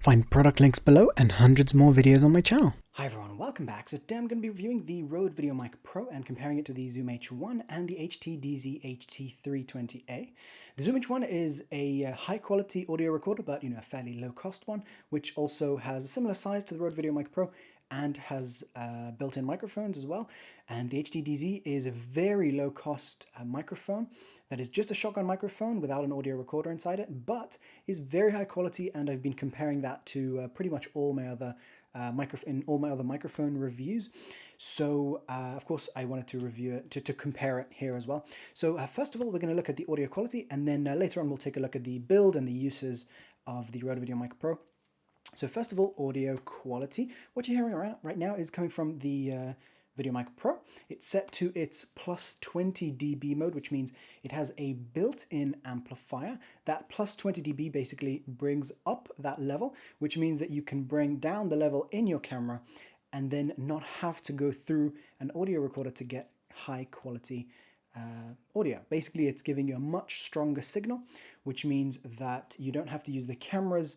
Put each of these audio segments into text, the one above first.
Find product links below and hundreds more videos on my channel. Hi everyone, welcome back. So today I'm going to be reviewing the Rode Videomic Pro and comparing it to the Zoom H1 and the HTDZ HT320A. The Zoom H1 is a high quality audio recorder, but a fairly low cost one, which also has a similar size to the Rode Videomic Pro and has built-in microphones as well. And the HTDZ is a very low cost microphone that is just a shotgun microphone without an audio recorder inside it, but is very high quality, and I've been comparing that to pretty much all my other microphone reviews. So of course I wanted to review it, to compare it here as well. So first of all, we're going to look at the audio quality, and then later on we'll take a look at the build and the uses of the Rode Videomic Pro. So first of all, audio quality. What you're hearing right now is coming from the Videomic Pro. It's set to its plus 20 dB mode, which means it has a built-in amplifier. That plus 20 dB basically brings up that level, which means that you can bring down the level in your camera and then not have to go through an audio recorder to get high quality audio. Basically, it's giving you a much stronger signal, which means that you don't have to use the camera's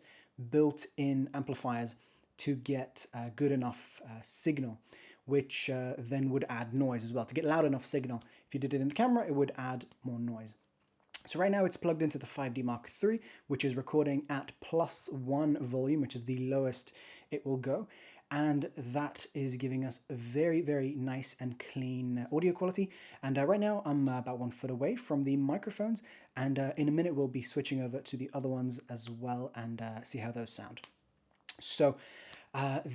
built-in amplifiers to get good enough signal, which then would add noise as well. To get loud enough signal, if you did it in the camera, it would add more noise. So right now it's plugged into the 5D Mark III, which is recording at +1 volume, which is the lowest it will go. And that is giving us a very, very nice and clean audio quality. And right now I'm about 1 foot away from the microphones, and in a minute we'll be switching over to the other ones as well and see how those sound. So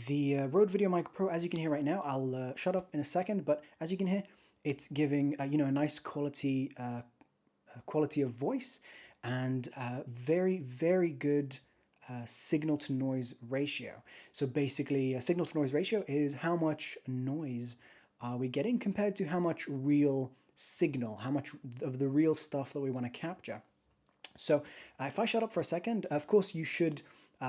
the Rode Videomic Pro, as you can hear right now, I'll shut up in a second, but as you can hear, it's giving a nice quality of voice and very, very good signal to noise ratio. So basically, a signal to noise ratio is how much noise are we getting compared to how much real signal, how much of the real stuff that we want to capture. So if I shut up for a second, of course you should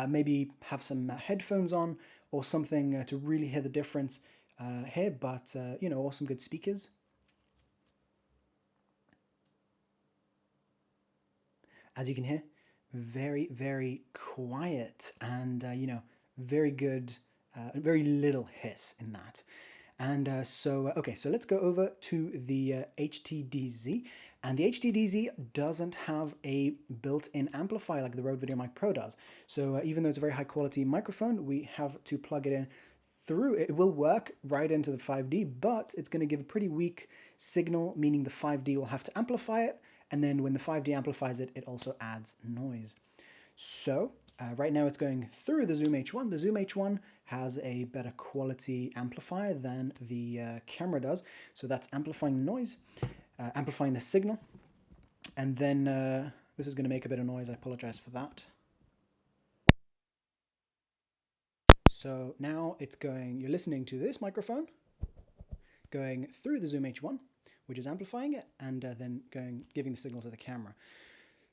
maybe have some headphones on or something to really hear the difference here, but or some good speakers. As you can hear, very, very quiet and, very good, very little hiss in that. And okay, so let's go over to the HTDZ. And the HTDZ doesn't have a built-in amplifier like the Rode Videomic Pro does. So even though it's a very high quality microphone, we have to plug it in through. It will work right into the 5D, but it's going to give a pretty weak signal, meaning the 5D will have to amplify it. And then when the 5D amplifies it, it also adds noise. So right now it's going through the Zoom H1. The Zoom H1 has a better quality amplifier than the camera does. So that's amplifying noise, amplifying the signal. And then this is going to make a bit of noise. I apologize for that. So now it's going, you're listening to this microphone going through the Zoom H1, which is amplifying it, and then giving the signal to the camera.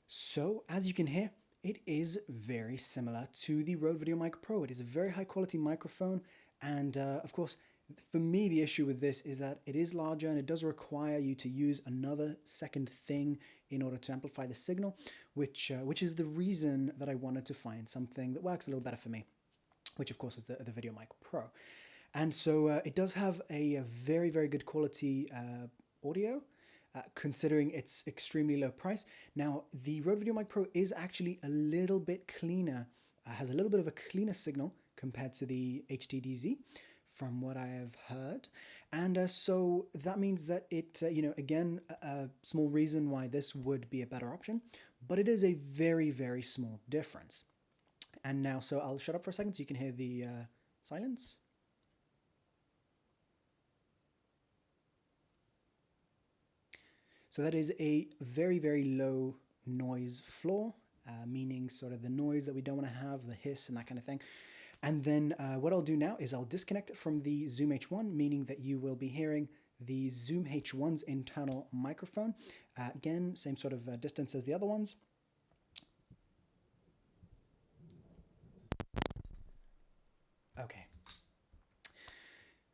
So as you can hear, it is very similar to the Rode Videomic Pro. It is a very high quality microphone, and of course, for me, the issue with this is that it is larger and it does require you to use another second thing in order to amplify the signal, which is the reason that I wanted to find something that works a little better for me, which of course is the Videomic Pro. And so it does have a very, very good quality audio, considering its extremely low price. Now, the Rode Videomic Pro is actually a little bit cleaner, has a little bit of a cleaner signal compared to the HTDZ, from what I have heard. And so that means that it, again, a small reason why this would be a better option, but it is a very, very small difference. And now, so I'll shut up for a second so you can hear the silence. So that is a very, very low noise floor, meaning sort of the noise that we don't want to have, the hiss and that kind of thing. And then what I'll do now is I'll disconnect it from the Zoom H1, meaning that you will be hearing the Zoom H1's internal microphone. Again, same sort of distance as the other ones. Okay.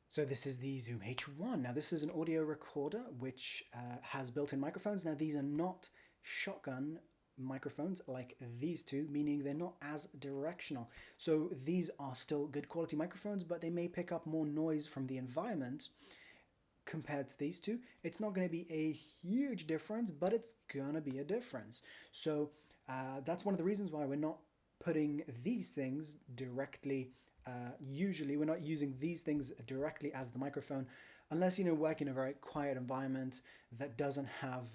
So this is the Zoom H1. Now this is an audio recorder which has built-in microphones. Now these are not shotgun microphones like these two, meaning they're not as directional. So these are still good quality microphones, but they may pick up more noise from the environment compared to these two. It's not going to be a huge difference, but it's going to be a difference. So that's one of the reasons why we're not putting these things directly. Usually we're not using these things directly as the microphone unless, work in a very quiet environment that doesn't have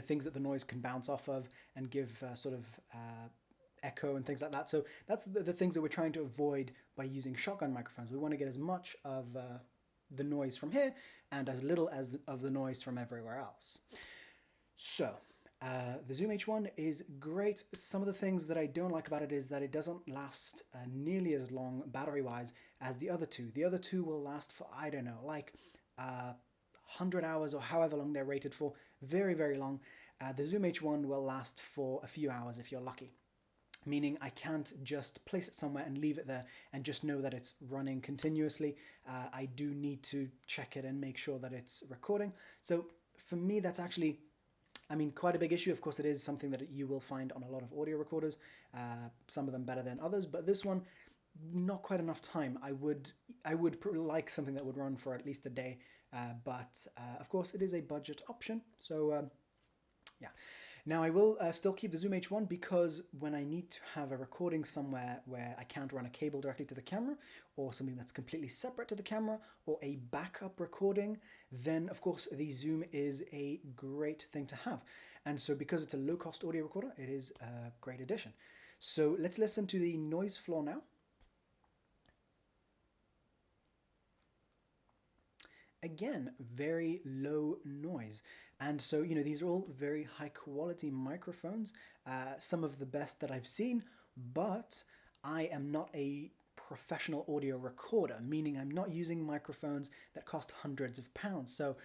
things that the noise can bounce off of and give sort of echo and things like that. So that's the things that we're trying to avoid by using shotgun microphones. We want to get as much of the noise from here and as little as of the noise from everywhere else. So the Zoom H1 is great. Some of the things that I don't like about it is that it doesn't last nearly as long battery-wise as the other two. The other two will last for, I don't know, like 100 hours or however long they're rated for. Very, very long. The Zoom H1 will last for a few hours if you're lucky. Meaning I can't just place it somewhere and leave it there and just know that it's running continuously. I do need to check it and make sure that it's recording. So for me, that's actually, quite a big issue. Of course, it is something that you will find on a lot of audio recorders, some of them better than others, but this one, not quite enough time. I would like something that would run for at least a day, but of course, it is a budget option. So yeah. Now I will still keep the Zoom H1 because when I need to have a recording somewhere where I can't run a cable directly to the camera, or something that's completely separate to the camera, or a backup recording, then of course the Zoom is a great thing to have. And so because it's a low-cost audio recorder, it is a great addition. So let's listen to the noise floor now. Again, very low noise. And so, these are all very high quality microphones, some of the best that I've seen, but I am not a professional audio recorder, meaning I'm not using microphones that cost hundreds of pounds. So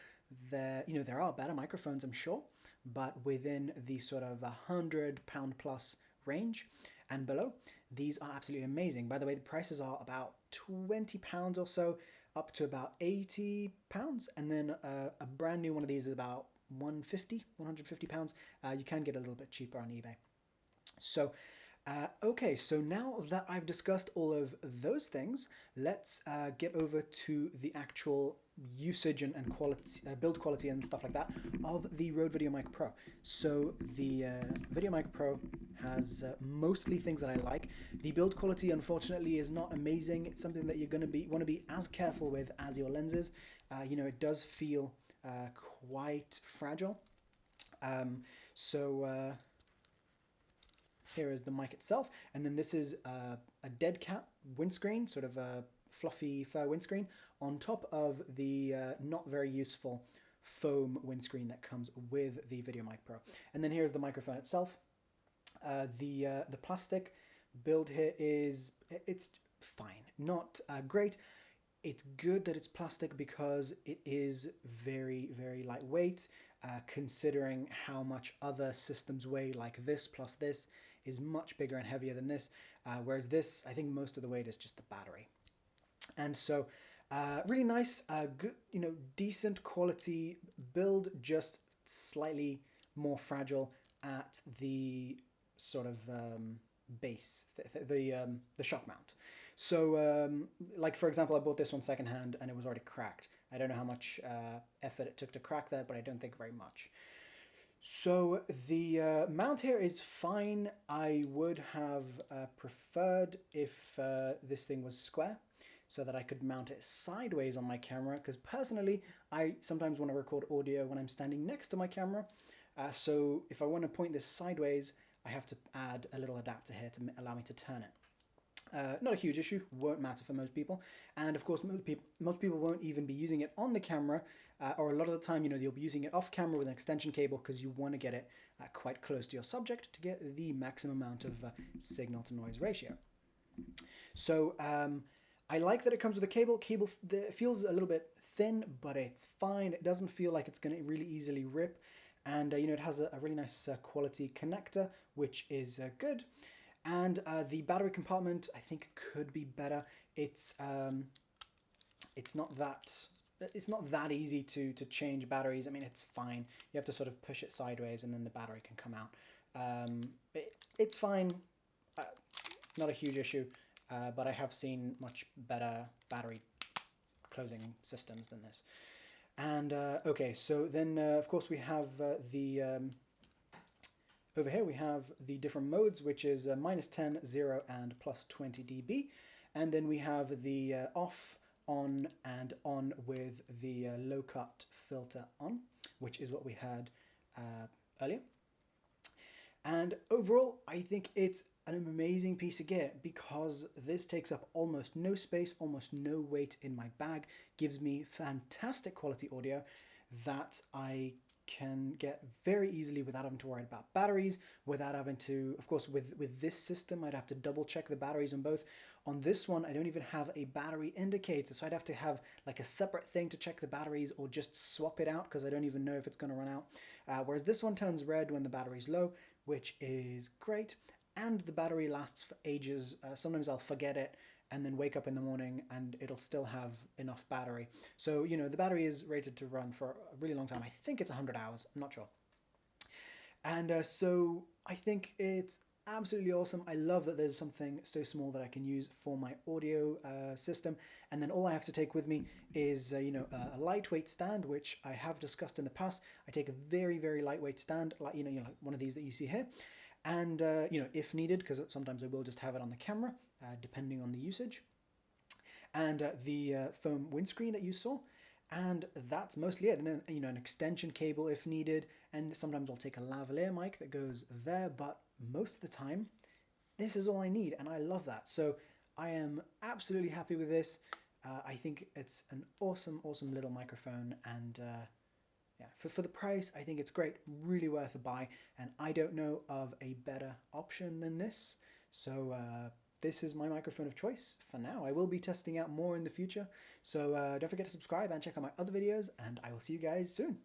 there are better microphones, I'm sure, but within the sort of £100 plus range and below, these are absolutely amazing. By the way, the prices are about £20 or so, up to about £80, and then a brand new one of these is about £150. You can get a little bit cheaper on eBay. So okay, so now that I've discussed all of those things, let's get over to the actual usage and quality, build quality and stuff like that of the Rode Videomic Pro. So the Videomic Pro has mostly things that I like. The build quality, unfortunately, is not amazing. It's something that you're going to want to be as careful with as your lenses. It does feel quite fragile. Here is the mic itself, and then this is a dead cat windscreen, sort of a fluffy fur windscreen, on top of the not very useful foam windscreen that comes with the Videomic Pro. And then here's the microphone itself. The plastic build here it's fine, not great. It's good that it's plastic because it is very, very lightweight, considering how much other systems weigh, like this plus this is much bigger and heavier than this, whereas this, I think most of the weight is just the battery. And so really nice, good, decent quality build, just slightly more fragile at the sort of base, the shock mount. So, like for example, I bought this one secondhand and it was already cracked. I don't know how much effort it took to crack that, but I don't think very much. So the mount here is fine. I would have preferred if this thing was square, so that I could mount it sideways on my camera, because personally, I sometimes want to record audio when I'm standing next to my camera. So if I want to point this sideways, I have to add a little adapter here to allow me to turn it. Not a huge issue, won't matter for most people. And of course, most people won't even be using it on the camera, or a lot of the time, you'll be using it off camera with an extension cable because you want to get it quite close to your subject to get the maximum amount of signal to noise ratio. So I like that it comes with a cable. It feels a little bit thin, but it's fine. It doesn't feel like it's going to really easily rip. And it has a really nice quality connector, which is good. And the battery compartment, I think, could be better. It's not that it's not that easy to change batteries. I mean, it's fine. You have to sort of push it sideways and then the battery can come out. It's fine, not a huge issue, but I have seen much better battery closing systems than this. And okay, so then of course we have over here we have the different modes, which is -10, 0, and +20 dB. And then we have the off, on, and on with the low cut filter on, which is what we had earlier. And overall, I think it's an amazing piece of gear because this takes up almost no space, almost no weight in my bag, gives me fantastic quality audio that I can get very easily without having to worry about batteries, without having to, of course, with this system, I'd have to double check the batteries on both. On this one, I don't even have a battery indicator, so I'd have to have like a separate thing to check the batteries or just swap it out because I don't even know if it's going to run out. Whereas this one turns red when the battery's low, which is great, and the battery lasts for ages. Sometimes I'll forget it and then wake up in the morning and it'll still have enough battery. So, you know, the battery is rated to run for a really long time. I think it's 100 hours, I'm not sure. And so I think it's absolutely awesome. I love that there's something so small that I can use for my audio system. And then all I have to take with me is, you know, a lightweight stand, which I have discussed in the past. I take a very, very lightweight stand, like, you know, like one of these that you see here. And, you know, if needed, because sometimes I will just have it on the camera, depending on the usage. And the foam windscreen that you saw. And that's mostly it. And then, you know, an extension cable if needed. And sometimes I'll take a lavalier mic that goes there. But most of the time, this is all I need. And I love that. So I am absolutely happy with this. I think it's an awesome, awesome little microphone. And yeah, for the price, I think it's great, really worth a buy, and I don't know of a better option than this. So this is my microphone of choice for now. I will be testing out more in the future, so don't forget to subscribe and check out my other videos, and I will see you guys soon.